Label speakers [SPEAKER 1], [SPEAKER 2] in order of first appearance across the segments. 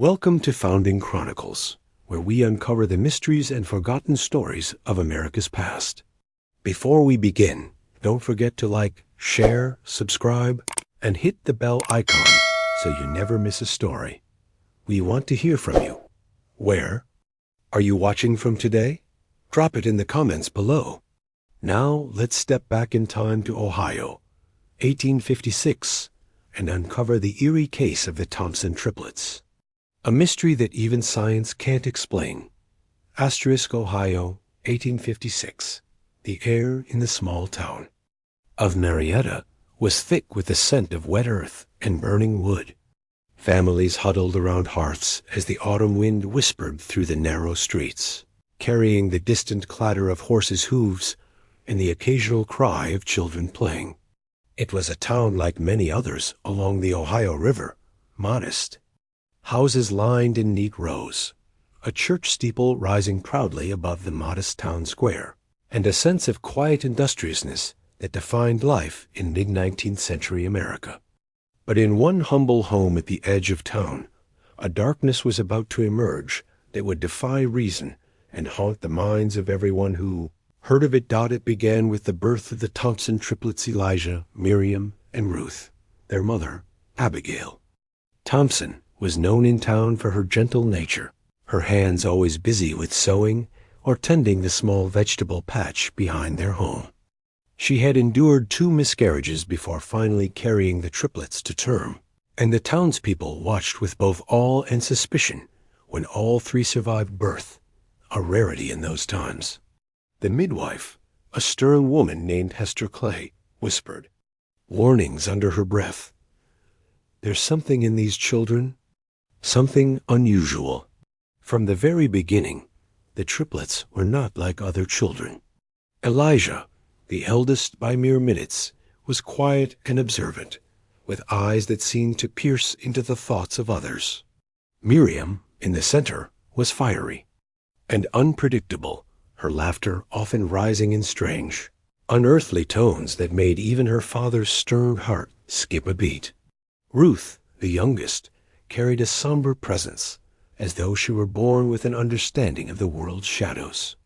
[SPEAKER 1] Welcome to Founding Chronicles, where we uncover the mysteries and forgotten stories of America's past. Before we begin, don't forget to like, share, subscribe, and hit the bell icon so you never miss a story. We want to hear from you. Where are you watching from today? Drop it in the comments below. Now let's step back in time to Ohio, 1856, and uncover the eerie case of the Thompson triplets. A mystery that even science can't explain. Ohio, 1856. The air in the small town of Marietta was thick with the scent of wet earth and burning wood. Families huddled around hearths as the autumn wind whispered through the narrow streets, carrying the distant clatter of horses' hooves and the occasional cry of children playing. It was a town like many others along the Ohio River, modest. Houses lined in neat rows, a church steeple rising proudly above the modest town square, and a sense of quiet industriousness that defined life in mid-19th century America. But in one humble home at the edge of town, a darkness was about to emerge that would defy reason and haunt the minds of everyone who heard of it. It began with the birth of the Thompson triplets, Elijah, Miriam, and Ruth, their mother, Abigail. Thompson was known in town for her gentle nature, her hands always busy with sewing or tending the small vegetable patch behind their home. She had endured 2 miscarriages before finally carrying the triplets to term, and the townspeople watched with both awe and suspicion when all 3 survived birth, a rarity in those times. The midwife, a stern woman named Hester Clay, whispered, warnings under her breath. "There's something in these children, something unusual." From the very beginning, the triplets were not like other children. Elijah, the eldest by mere minutes, was quiet and observant, with eyes that seemed to pierce into the thoughts of others. Miriam, in the center, was fiery and unpredictable, her laughter often rising in strange, unearthly tones that made even her father's stern heart skip a beat. Ruth, the youngest, carried a somber presence, as though she were born with an understanding of the world's shadows.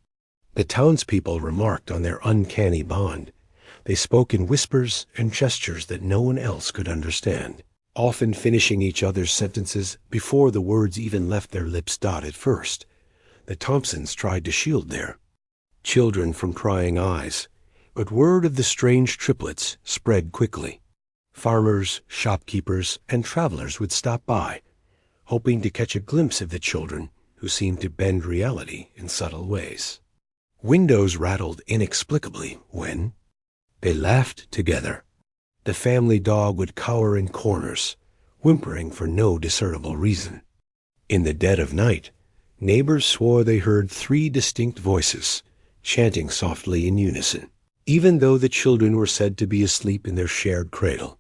[SPEAKER 1] The townspeople remarked on their uncanny bond. They spoke in whispers and gestures that no one else could understand, often finishing each other's sentences before the words even left their lips. At first, the Thompsons tried to shield their children from prying eyes, but word of the strange triplets spread quickly. Farmers, shopkeepers, and travelers would stop by, hoping to catch a glimpse of the children who seemed to bend reality in subtle ways. Windows rattled inexplicably when they laughed together. The family dog would cower in corners, whimpering for no discernible reason. In the dead of night, neighbors swore they heard 3 distinct voices, chanting softly in unison. Even though the children were said to be asleep in their shared cradle,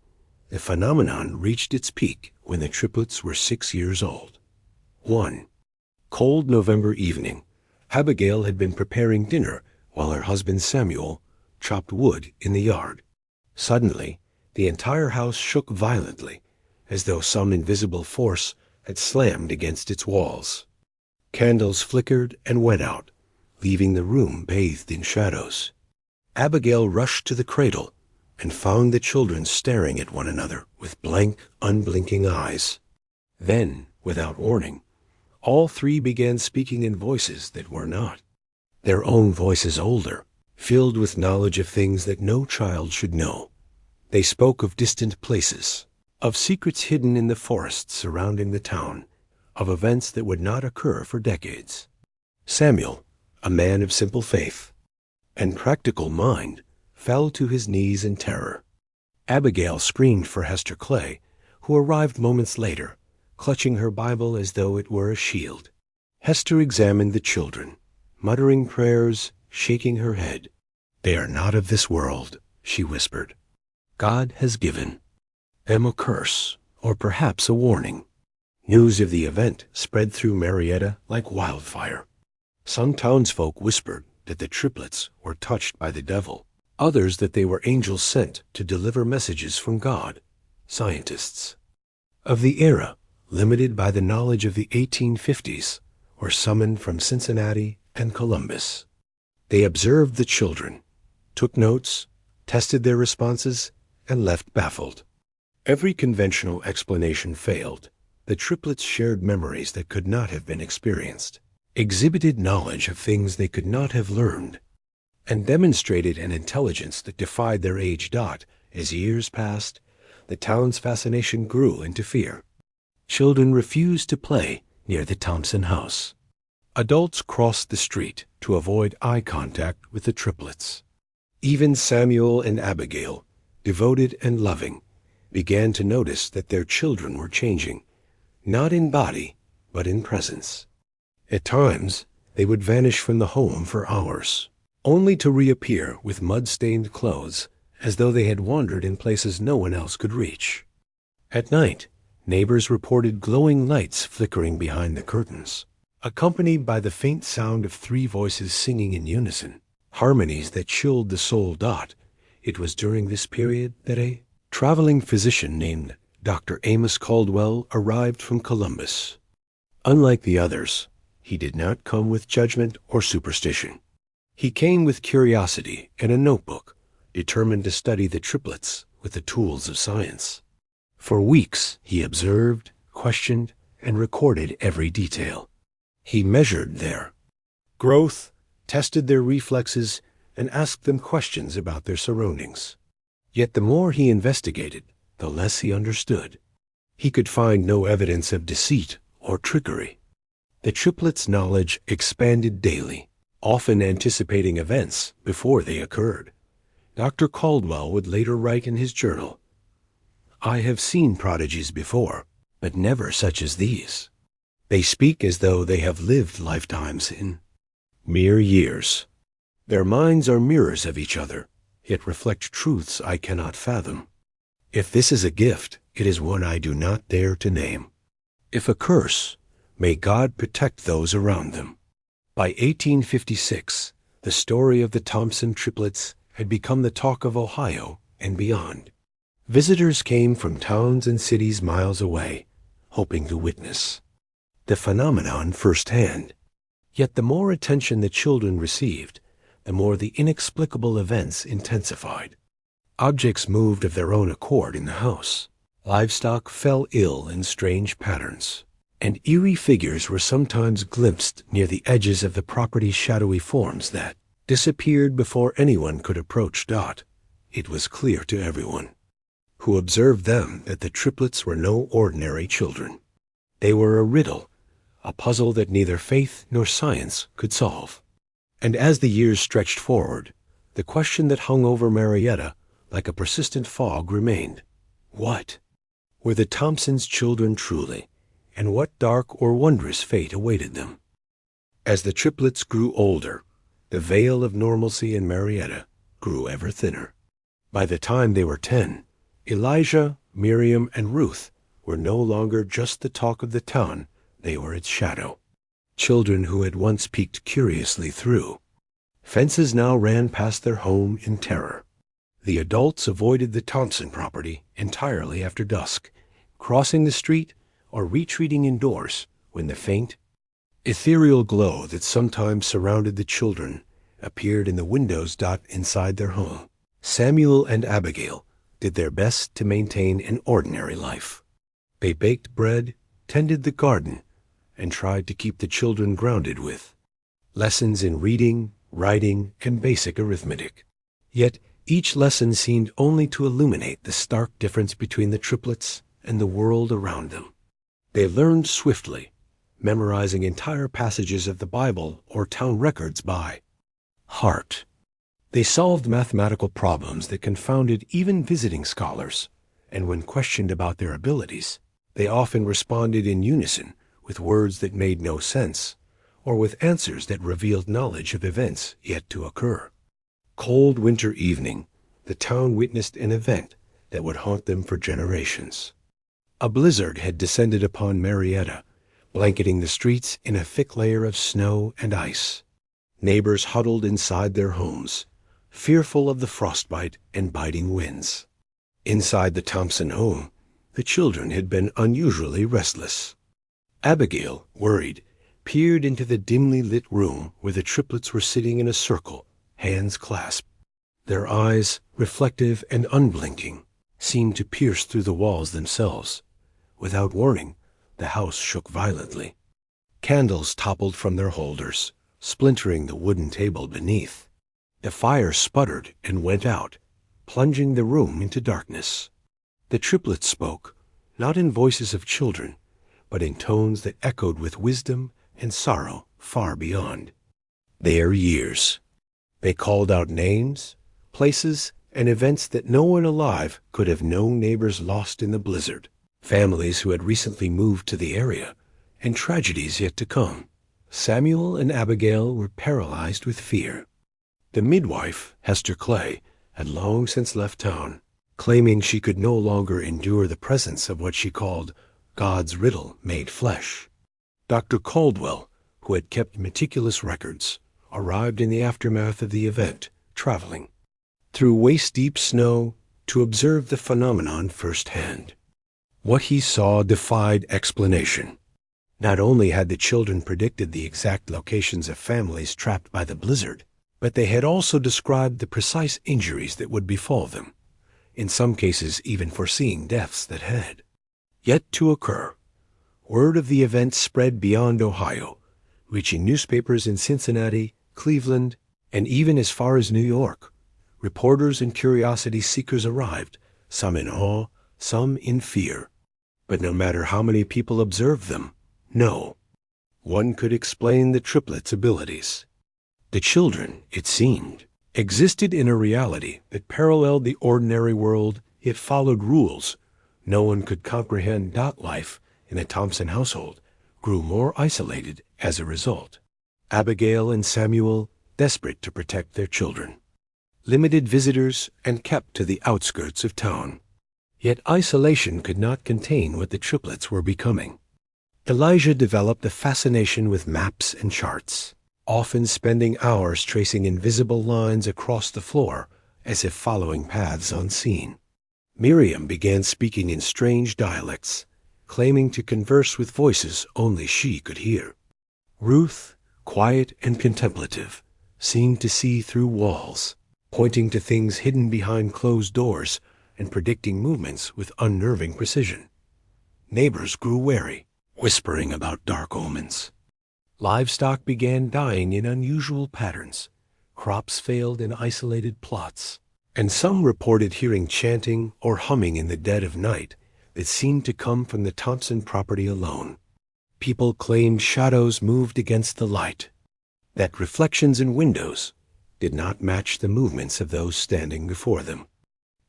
[SPEAKER 1] the phenomenon reached its peak when the triplets were 6 years old. One cold November evening, Abigail had been preparing dinner while her husband Samuel chopped wood in the yard. Suddenly, the entire house shook violently, as though some invisible force had slammed against its walls. Candles flickered and went out, leaving the room bathed in shadows. Abigail rushed to the cradle and found the children staring at one another with blank, unblinking eyes. Then, without warning, all 3 began speaking in voices that were not their own voices, older, filled with knowledge of things that no child should know. They spoke of distant places, of secrets hidden in the forests surrounding the town, of events that would not occur for decades. Samuel, a man of simple faith and practical mind, fell to his knees in terror. Abigail screamed for Hester Clay, who arrived moments later, clutching her Bible as though it were a shield. Hester examined the children, muttering prayers, shaking her head. "They are not of this world," she whispered. "God has given them a curse, or perhaps a warning." News of the event spread through Marietta like wildfire. Some townsfolk whispered that the triplets were touched by the devil, others that they were angels sent to deliver messages from God. Scientists of the era limited by the knowledge of the 1850s, were summoned from Cincinnati and Columbus. They observed the children, took notes, tested their responses, and left baffled. Every conventional explanation failed. The triplets shared memories that could not have been experienced, exhibited knowledge of things they could not have learned, and demonstrated an intelligence that defied their age. As years passed, the town's fascination grew into fear. Children refused to play near the Thompson house. Adults crossed the street to avoid eye contact with the triplets. Even Samuel and Abigail, devoted and loving, began to notice that their children were changing, not in body, but in presence. At times, they would vanish from the home for hours, only to reappear with mud-stained clothes, as though they had wandered in places no one else could reach. At night, neighbors reported glowing lights flickering behind the curtains, accompanied by the faint sound of three voices singing in unison, harmonies that chilled the soul. It was during this period that a traveling physician named Dr. Amos Caldwell arrived from Columbus. Unlike the others, he did not come with judgment or superstition. He came with curiosity and a notebook, determined to study the triplets with the tools of science. For weeks, he observed, questioned, and recorded every detail. He measured their growth, tested their reflexes, and asked them questions about their surroundings. Yet the more he investigated, the less he understood. He could find no evidence of deceit or trickery. The triplets' knowledge expanded daily, often anticipating events before they occurred. Dr. Caldwell would later write in his journal, "I have seen prodigies before, but never such as these. They speak as though they have lived lifetimes in mere years. Their minds are mirrors of each other, yet reflect truths I cannot fathom. If this is a gift, it is one I do not dare to name. If a curse, may God protect those around them." By 1856, the story of the Thompson triplets had become the talk of Ohio and beyond. Visitors came from towns and cities miles away, hoping to witness the phenomenon firsthand. Yet the more attention the children received, the more the inexplicable events intensified. Objects moved of their own accord in the house. Livestock fell ill in strange patterns, and eerie figures were sometimes glimpsed near the edges of the property's shadowy forms that disappeared before anyone could approach. It was clear to everyone who observed them that the triplets were no ordinary children. They were a riddle, a puzzle that neither faith nor science could solve. And as the years stretched forward, the question that hung over Marietta like a persistent fog remained. What were the Thompsons' children truly, and what dark or wondrous fate awaited them? As the triplets grew older, the veil of normalcy in Marietta grew ever thinner. By the time they were 10, Elijah, Miriam, and Ruth were no longer just the talk of the town, they were its shadow. Children who had once peeked curiously through fences now ran past their home in terror. The adults avoided the Thompson property entirely after dusk, crossing the street or retreating indoors when the faint, ethereal glow that sometimes surrounded the children appeared in the windows. Inside their home, Samuel and Abigail did their best to maintain an ordinary life. They baked bread, tended the garden, and tried to keep the children grounded with lessons in reading, writing, and basic arithmetic. Yet each lesson seemed only to illuminate the stark difference between the triplets and the world around them. They learned swiftly, memorizing entire passages of the Bible or town records by heart. They solved mathematical problems that confounded even visiting scholars, and when questioned about their abilities, they often responded in unison with words that made no sense, or with answers that revealed knowledge of events yet to occur. Cold winter evening, the town witnessed an event that would haunt them for generations. A blizzard had descended upon Marietta, blanketing the streets in a thick layer of snow and ice. Neighbors huddled inside their homes, fearful of the frostbite and biting winds. Inside the Thompson home, the children had been unusually restless. Abigail, worried, peered into the dimly lit room where the triplets were sitting in a circle, hands clasped. Their eyes, reflective and unblinking, seemed to pierce through the walls themselves. Without warning, the house shook violently. Candles toppled from their holders, splintering the wooden table beneath. The fire sputtered and went out, plunging the room into darkness. The triplets spoke, not in voices of children, but in tones that echoed with wisdom and sorrow far beyond their years. They called out names, places, and events that no one alive could have known, neighbors lost in the blizzard, families who had recently moved to the area, and tragedies yet to come. Samuel and Abigail were paralyzed with fear. The midwife, Hester Clay, had long since left town, claiming she could no longer endure the presence of what she called God's riddle made flesh. Dr. Caldwell, who had kept meticulous records, arrived in the aftermath of the event, traveling through waist-deep snow to observe the phenomenon firsthand. What he saw defied explanation. Not only had the children predicted the exact locations of families trapped by the blizzard, but they had also described the precise injuries that would befall them, in some cases even foreseeing deaths that had yet to occur. Word of the event spread beyond Ohio, reaching newspapers in Cincinnati, Cleveland, and even as far as New York. Reporters and curiosity seekers arrived, some in awe, some in fear. But no matter how many people observed them, no one could explain the triplets' abilities. The children, it seemed, existed in a reality that paralleled the ordinary world. It followed rules no one could comprehend. Life in the Thompson household grew more isolated as a result. Abigail and Samuel, desperate to protect their children, limited visitors and kept to the outskirts of town. Yet isolation could not contain what the triplets were becoming. Elijah developed a fascination with maps and charts, often spending hours tracing invisible lines across the floor as if following paths unseen. Miriam began speaking in strange dialects, claiming to converse with voices only she could hear. Ruth, quiet and contemplative, seemed to see through walls, pointing to things hidden behind closed doors and predicting movements with unnerving precision. Neighbors grew wary, whispering about dark omens. Livestock began dying in unusual patterns. Crops failed in isolated plots, and some reported hearing chanting or humming in the dead of night that seemed to come from the Thompson property alone. People claimed shadows moved against the light, that reflections in windows did not match the movements of those standing before them.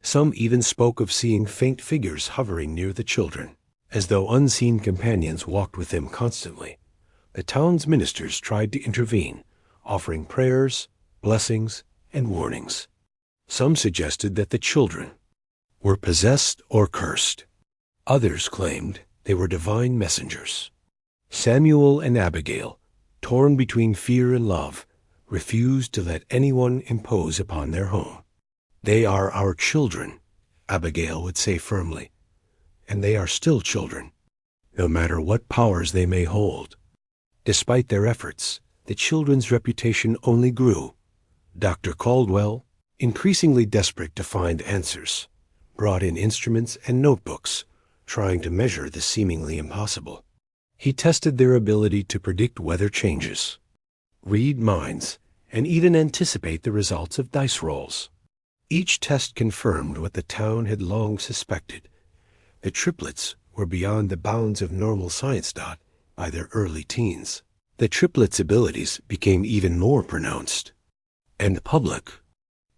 [SPEAKER 1] Some even spoke of seeing faint figures hovering near the children, as though unseen companions walked with them constantly. The town's ministers tried to intervene, offering prayers, blessings, and warnings. Some suggested that the children were possessed or cursed. Others claimed they were divine messengers. Samuel and Abigail, torn between fear and love, refused to let anyone impose upon their home. "They are our children," Abigail would say firmly, "and they are still children, no matter what powers they may hold." Despite their efforts, the children's reputation only grew. Dr. Caldwell, increasingly desperate to find answers, brought in instruments and notebooks, trying to measure the seemingly impossible. He tested their ability to predict weather changes, read minds, and even anticipate the results of dice rolls. Each test confirmed what the town had long suspected. The triplets were beyond the bounds of normal science. By their early teens, the triplets' abilities became even more pronounced and public.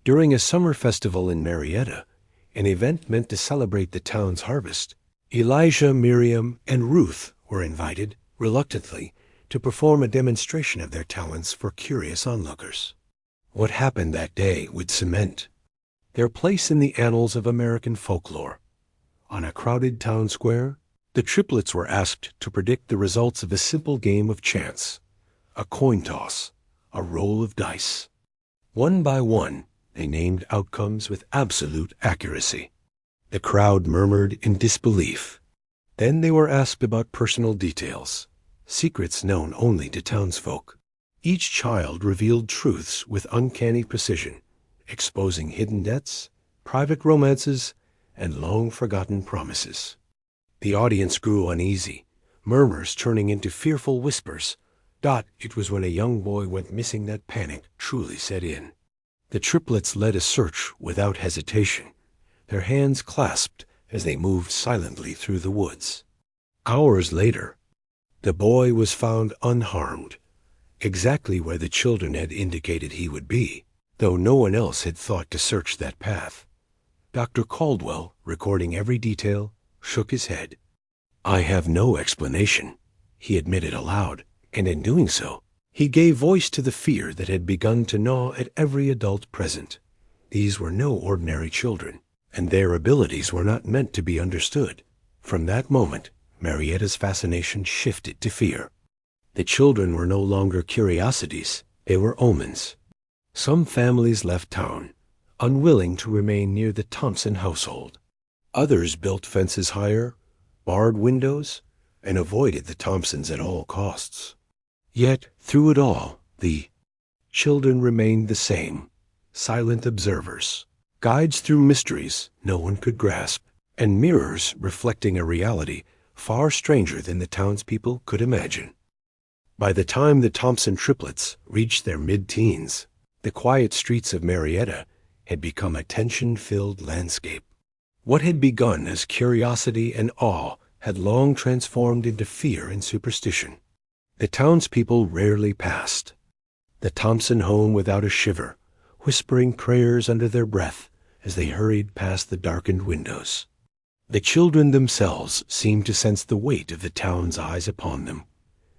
[SPEAKER 1] During a summer festival in Marietta, an event meant to celebrate the town's harvest, Elijah, Miriam, and Ruth were invited, reluctantly, to perform a demonstration of their talents for curious onlookers. What happened that day would cement their place in the annals of American folklore. On a crowded town square, the triplets were asked to predict the results of a simple game of chance, a coin toss, a roll of dice. One by one, they named outcomes with absolute accuracy. The crowd murmured in disbelief. Then they were asked about personal details, secrets known only to townsfolk. Each child revealed truths with uncanny precision, exposing hidden debts, private romances, and long-forgotten promises. The audience grew uneasy, murmurs turning into fearful whispers. It was when a young boy went missing that panic truly set in. The triplets led a search without hesitation, their hands clasped as they moved silently through the woods. Hours later, the boy was found unharmed, exactly where the children had indicated he would be, though no one else had thought to search that path. Dr. Caldwell, recording every detail, shook his head. "I have no explanation," he admitted aloud, and in doing so, he gave voice to the fear that had begun to gnaw at every adult present. These were no ordinary children, and their abilities were not meant to be understood. From that moment, Marietta's fascination shifted to fear. The children were no longer curiosities, they were omens. Some families left town, unwilling to remain near the Thompson household. Others built fences higher, barred windows, and avoided the Thompsons at all costs. Yet, through it all, the children remained the same, silent observers, guides through mysteries no one could grasp, and mirrors reflecting a reality far stranger than the townspeople could imagine. By the time the Thompson triplets reached their mid-teens, the quiet streets of Marietta had become a tension-filled landscape. What had begun as curiosity and awe had long transformed into fear and superstition. The townspeople rarely passed the Thompson home without a shiver, whispering prayers under their breath as they hurried past the darkened windows. The children themselves seemed to sense the weight of the town's eyes upon them,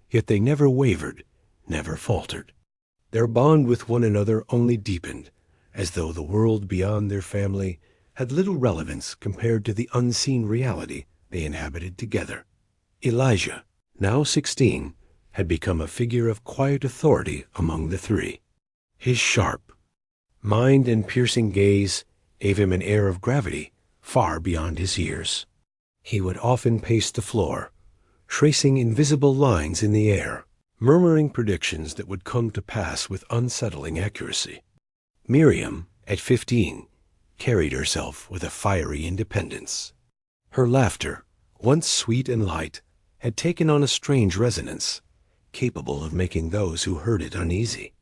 [SPEAKER 1] yet they never wavered, never faltered. Their bond with one another only deepened, as though the world beyond their family had little relevance compared to the unseen reality they inhabited together. Elijah, now 16, had become a figure of quiet authority among the three. His sharp, mind and piercing gaze gave him an air of gravity far beyond his years. He would often pace the floor, tracing invisible lines in the air, murmuring predictions that would come to pass with unsettling accuracy. Miriam, at 15, carried herself with a fiery independence. Her laughter, once sweet and light, had taken on a strange resonance, capable of making those who heard it uneasy.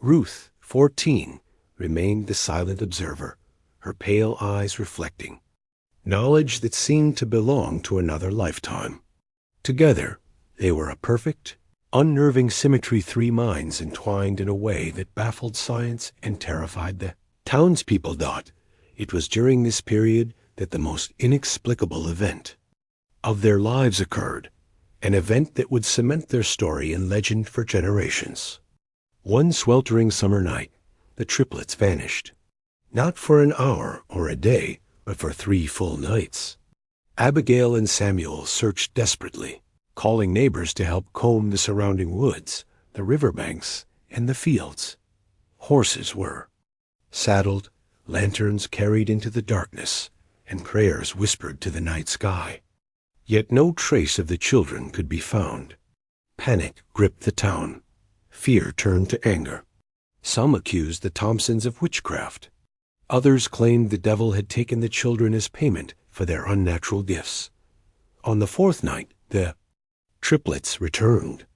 [SPEAKER 1] Ruth, 14, remained the silent observer, her pale eyes reflecting knowledge that seemed to belong to another lifetime. Together, they were a perfect, unnerving symmetry, three minds entwined in a way that baffled science and terrified the townspeople. It was during this period that the most inexplicable event of their lives occurred, an event that would cement their story in legend for generations. One sweltering summer night, the triplets vanished. Not for an hour or a day, but for 3 full nights. Abigail and Samuel searched desperately, calling neighbors to help comb the surrounding woods, the riverbanks, and the fields. Horses were saddled, lanterns carried into the darkness, and prayers whispered to the night sky. Yet no trace of the children could be found. Panic gripped the town. Fear turned to anger. Some accused the Thompsons of witchcraft. Others claimed the devil had taken the children as payment for their unnatural gifts. On the 4th night, the triplets returned.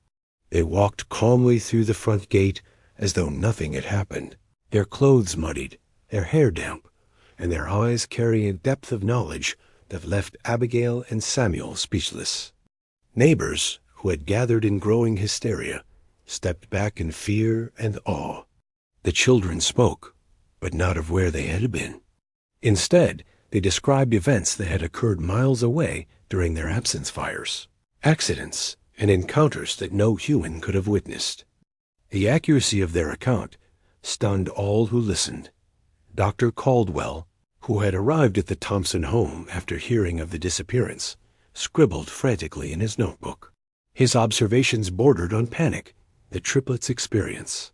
[SPEAKER 1] They walked calmly through the front gate as though nothing had happened, their clothes muddied, their hair damp, and their eyes carrying a depth of knowledge that left Abigail and Samuel speechless. Neighbors, who had gathered in growing hysteria, stepped back in fear and awe. The children spoke, but not of where they had been. Instead, they described events that had occurred miles away during their absence fires, accidents and encounters that no human could have witnessed. The accuracy of their account stunned all who listened. Dr. Caldwell, who had arrived at the Thompson home after hearing of the disappearance, scribbled frantically in his notebook. His observations bordered on panic. The triplets' experience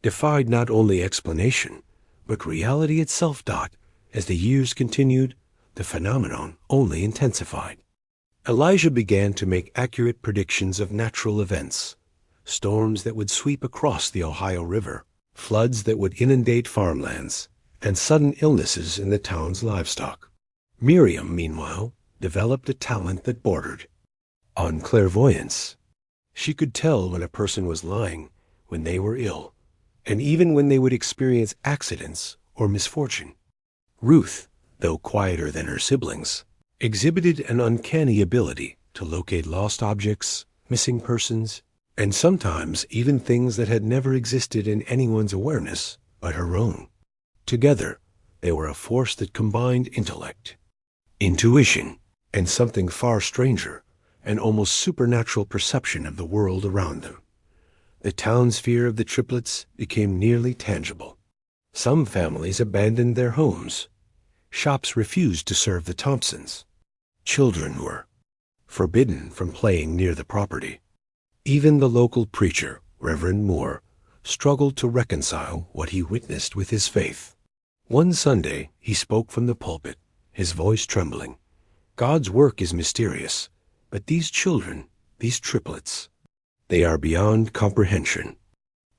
[SPEAKER 1] defied not only explanation, but reality itself. As the years continued, the phenomenon only intensified. Elijah began to make accurate predictions of natural events, storms that would sweep across the Ohio River, floods that would inundate farmlands, and sudden illnesses in the town's livestock. Miriam, meanwhile, developed a talent that bordered on clairvoyance. She could tell when a person was lying, when they were ill, and even when they would experience accidents or misfortune. Ruth, though quieter than her siblings, exhibited an uncanny ability to locate lost objects, missing persons, and sometimes even things that had never existed in anyone's awareness but her own. Together, they were a force that combined intellect, intuition, and something far stranger, an almost supernatural perception of the world around them. The town's fear of the triplets became nearly tangible. Some families abandoned their homes. Shops refused to serve the Thompsons. Children were forbidden from playing near the property. Even the local preacher, Reverend Moore, struggled to reconcile what he witnessed with his faith. One Sunday, he spoke from the pulpit, his voice trembling. God's work is mysterious, but these children, these triplets, they are beyond comprehension.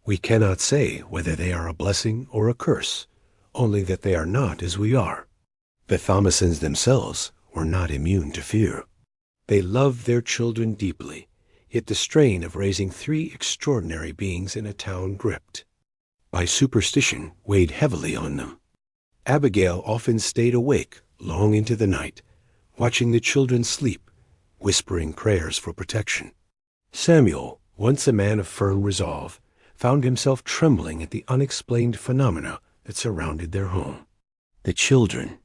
[SPEAKER 1] We cannot say whether they are a blessing or a curse, only that they are not as we are. The Thomasons themselves were not immune to fear. They loved their children deeply, yet the strain of raising three extraordinary beings in a town gripped by superstition weighed heavily on them. Abigail often stayed awake long into the night, watching the children sleep, whispering prayers for protection. Samuel, once a man of firm resolve, found himself trembling at the unexplained phenomena that surrounded their home. The children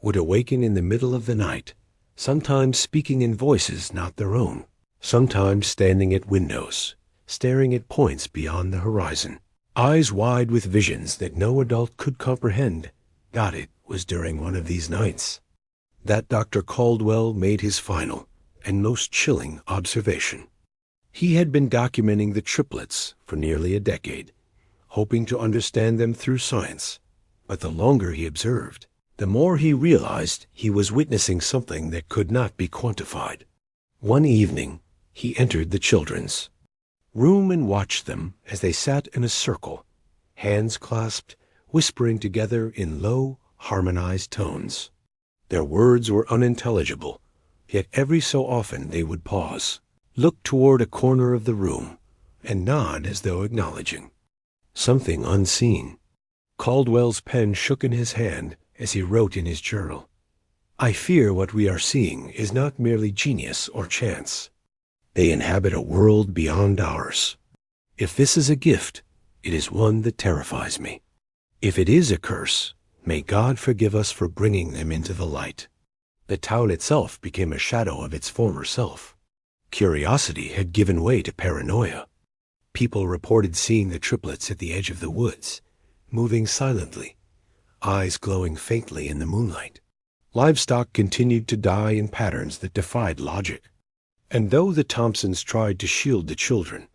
[SPEAKER 1] would awaken in the middle of the night, sometimes speaking in voices not their own, sometimes standing at windows, staring at points beyond the horizon, eyes wide with visions that no adult could comprehend. God, it was during one of these nights that Dr. Caldwell made his final and most chilling observation. He had been documenting the triplets for nearly a decade, hoping to understand them through science, but the longer he observed, the more he realized he was witnessing something that could not be quantified. One evening, he entered the children's room and watched them as they sat in a circle, hands clasped, whispering together in low, harmonized tones. Their words were unintelligible, yet every so often they would pause, look toward a corner of the room, and nod as though acknowledging something unseen. Caldwell's pen shook in his hand as he wrote in his journal, "I fear what we are seeing is not merely genius or chance. They inhabit a world beyond ours. If this is a gift, it is one that terrifies me. If it is a curse, may God forgive us for bringing them into the light." The town itself became a shadow of its former self. Curiosity had given way to paranoia. People reported seeing the triplets at the edge of the woods, moving silently, eyes glowing faintly in the moonlight. Livestock continued to die in patterns that defied logic. And though the Thompsons tried to shield the children,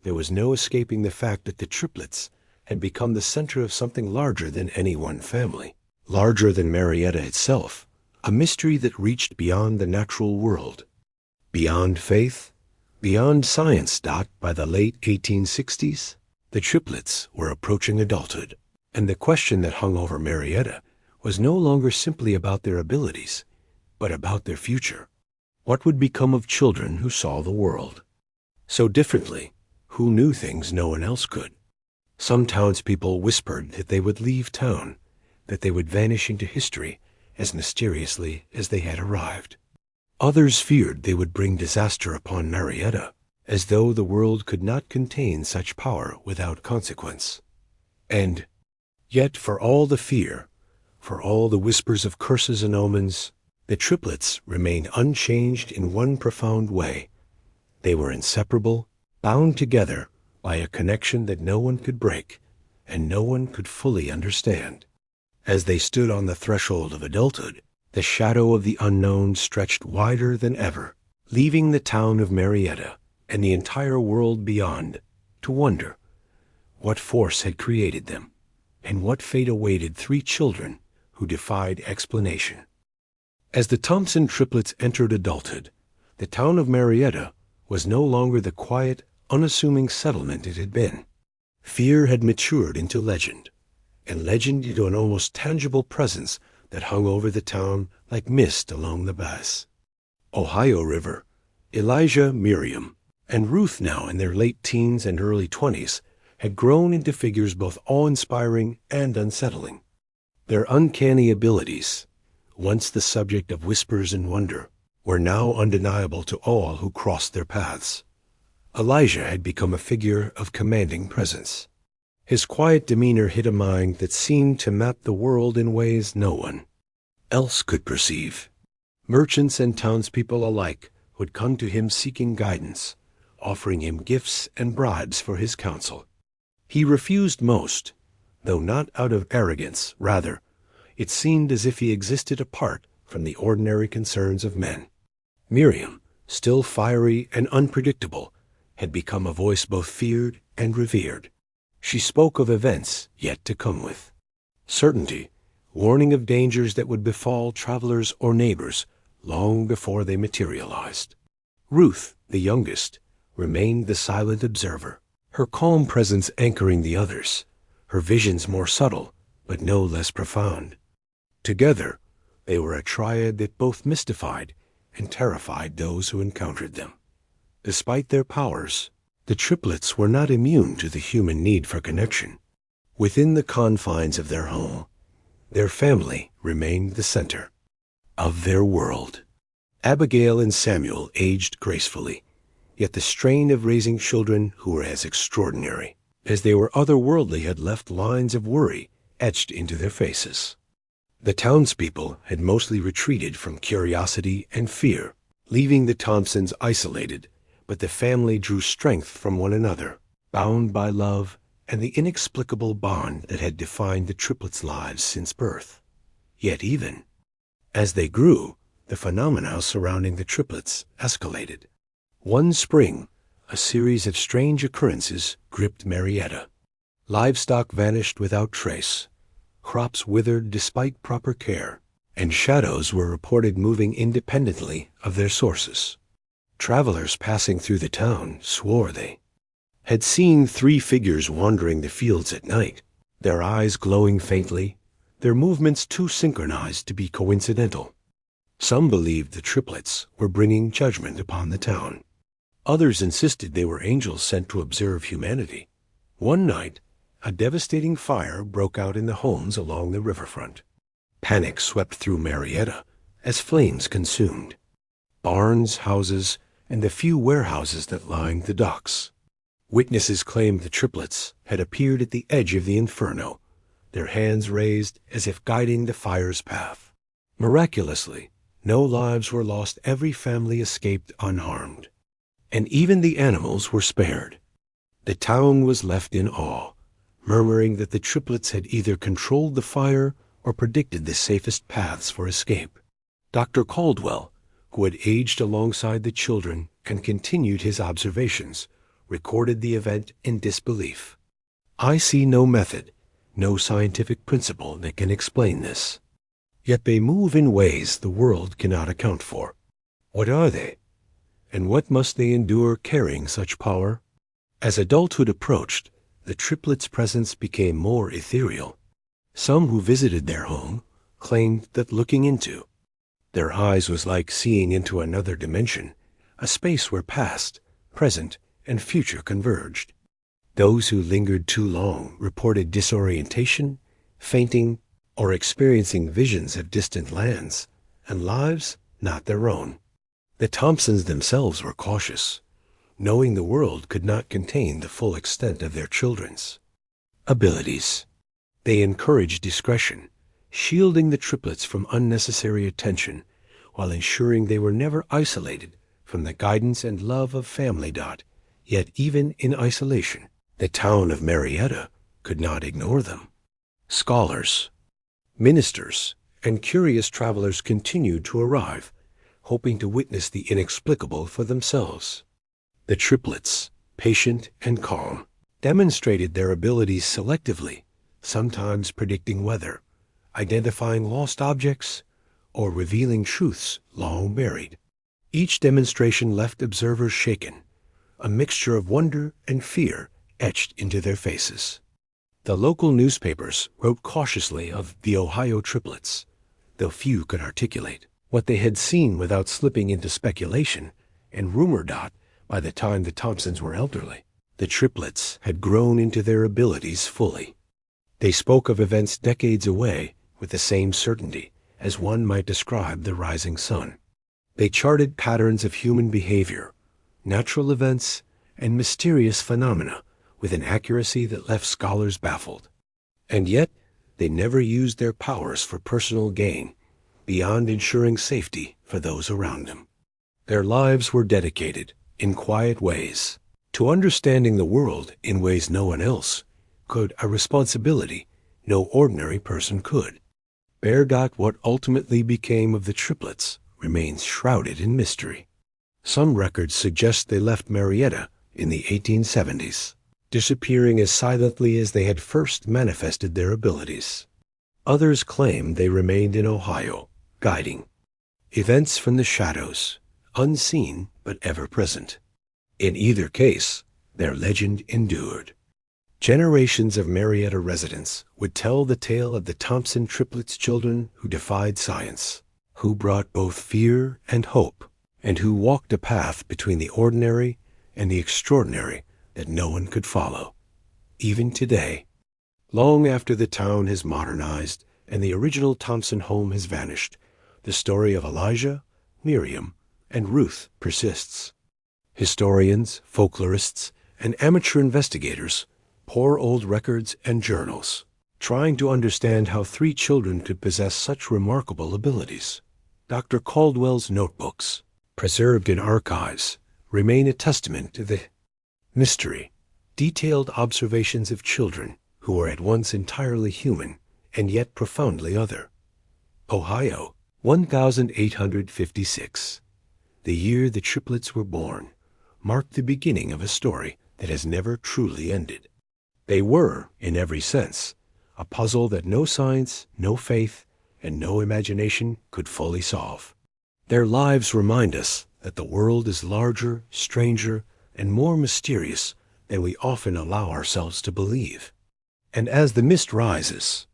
[SPEAKER 1] there was no escaping the fact that the triplets had become the center of something larger than any one family, larger than Marietta itself, a mystery that reached beyond the natural world, beyond faith, beyond science. By the late 1860s, the triplets were approaching adulthood, and the question that hung over Marietta was no longer simply about their abilities, but about their future. What would become of children who saw the world so differently, who knew things no one else could? Some townspeople whispered that they would leave town, that they would vanish into history as mysteriously as they had arrived. Others feared they would bring disaster upon Marietta, as though the world could not contain such power without consequence. And yet, for all the fear, for all the whispers of curses and omens, the triplets remained unchanged in one profound way. They were inseparable, bound together by a connection that no one could break and no one could fully understand. As they stood on the threshold of adulthood, the shadow of the unknown stretched wider than ever, leaving the town of Marietta and the entire world beyond to wonder what force had created them and what fate awaited three children who defied explanation. As the Thompson triplets entered adulthood, The town of Marietta was no longer the quiet, unassuming settlement it had been. Fear had matured into legend, and legend into an almost tangible presence that hung over the town like mist along the Bass. Ohio River, Elijah, Miriam, and Ruth, now in their late teens and early 20s, had grown into figures both awe-inspiring and unsettling. Their uncanny abilities, once the subject of whispers and wonder, were now undeniable to all who crossed their paths. Elijah had become a figure of commanding presence. His quiet demeanor hid a mind that seemed to map the world in ways no one else could perceive. Merchants and townspeople alike would come to him seeking guidance, offering him gifts and bribes for his counsel. He refused most, though not out of arrogance. Rather, it seemed as if he existed apart from the ordinary concerns of men. Miriam, still fiery and unpredictable, had become a voice both feared and revered. She spoke of events yet to come with certainty, warning of dangers that would befall travelers or neighbors long before they materialized. Ruth, the youngest, remained the silent observer, her calm presence anchoring the others, her visions more subtle but no less profound. Together, they were a triad that both mystified and terrified those who encountered them. Despite their powers, the triplets were not immune to the human need for connection. Within the confines of their home, their family remained the center of their world. Abigail and Samuel aged gracefully, yet the strain of raising children who were as extraordinary as they were otherworldly had left lines of worry etched into their faces. The townspeople had mostly retreated from curiosity and fear, leaving the Thompsons isolated, but the family drew strength from one another, bound by love and the inexplicable bond that had defined the triplets' lives since birth. Yet even as they grew, the phenomena surrounding the triplets escalated. One spring, a series of strange occurrences gripped Marietta. Livestock vanished without trace, crops withered despite proper care, and shadows were reported moving independently of their sources. Travelers passing through the town swore they had seen 3 figures wandering the fields at night, their eyes glowing faintly, their movements too synchronized to be coincidental. Some believed the triplets were bringing judgment upon the town. Others insisted they were angels sent to observe humanity. One night, a devastating fire broke out in the homes along the riverfront. Panic swept through Marietta as flames consumed barns, houses, and the few warehouses that lined the docks. Witnesses claimed the triplets had appeared at the edge of the inferno, their hands raised as if guiding the fire's path. Miraculously, no lives were lost. Every family escaped unharmed, and even the animals were spared. The town was left in awe, murmuring that the triplets had either controlled the fire or predicted the safest paths for escape. Dr. Caldwell, who had aged alongside the children and continued his observations, recorded the event in disbelief. "I see no method, no scientific principle that can explain this. Yet they move in ways the world cannot account for. What are they? And what must they endure carrying such power?" As adulthood approached, the triplets' presence became more ethereal. Some who visited their home claimed that looking into their eyes was like seeing into another dimension, a space where past, present, and future converged. Those who lingered too long reported disorientation, fainting, or experiencing visions of distant lands and lives not their own. The Thompsons themselves were cautious, knowing the world could not contain the full extent of their children's abilities. They encouraged discretion, shielding the triplets from unnecessary attention while ensuring they were never isolated from the guidance and love of family. Yet even in isolation, the town of Marietta could not ignore them. Scholars, ministers, and curious travelers continued to arrive, hoping to witness the inexplicable for themselves. The triplets, patient and calm, demonstrated their abilities selectively, sometimes predicting weather, identifying lost objects, or revealing truths long buried. Each demonstration left observers shaken, a mixture of wonder and fear etched into their faces. The local newspapers wrote cautiously of the Ohio Triplets, though few could articulate what they had seen without slipping into speculation and rumor. By the time the Thompsons were elderly, the Triplets had grown into their abilities fully. They spoke of events decades away with the same certainty as one might describe the rising sun. They charted patterns of human behavior, natural events, and mysterious phenomena with an accuracy that left scholars baffled. And yet, they never used their powers for personal gain, beyond ensuring safety for those around them. Their lives were dedicated, in quiet ways, to understanding the world in ways no one else could, a responsibility no ordinary person could. What ultimately became of the Triplets remains shrouded in mystery. Some records suggest they left Marietta in the 1870s, disappearing as silently as they had first manifested their abilities. Others claim they remained in Ohio, guiding events from the shadows, unseen but ever present. In either case, their legend endured. Generations of Marietta residents would tell the tale of the Thompson Triplets' children who defied science, who brought both fear and hope, and who walked a path between the ordinary and the extraordinary that no one could follow. Even today, long after the town has modernized and the original Thompson home has vanished, the story of Elijah, Miriam, and Ruth persists. Historians, folklorists, and amateur investigators pour old records and journals, trying to understand how three children could possess such remarkable abilities. Dr. Caldwell's notebooks, preserved in archives, remain a testament to the mystery. Detailed observations of children who were at once entirely human and yet profoundly other. Ohio, 1856. The year the Triplets were born marked the beginning of a story that has never truly ended. They were, in every sense, a puzzle that no science, no faith, and no imagination could fully solve. Their lives remind us that the world is larger, stranger, and more mysterious than we often allow ourselves to believe. And as the mist rises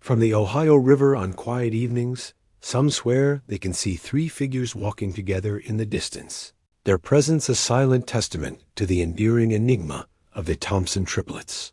[SPEAKER 1] from the Ohio River on quiet evenings, some swear they can see three figures walking together in the distance, their presence a silent testament to the enduring enigma of the Thompson Triplets.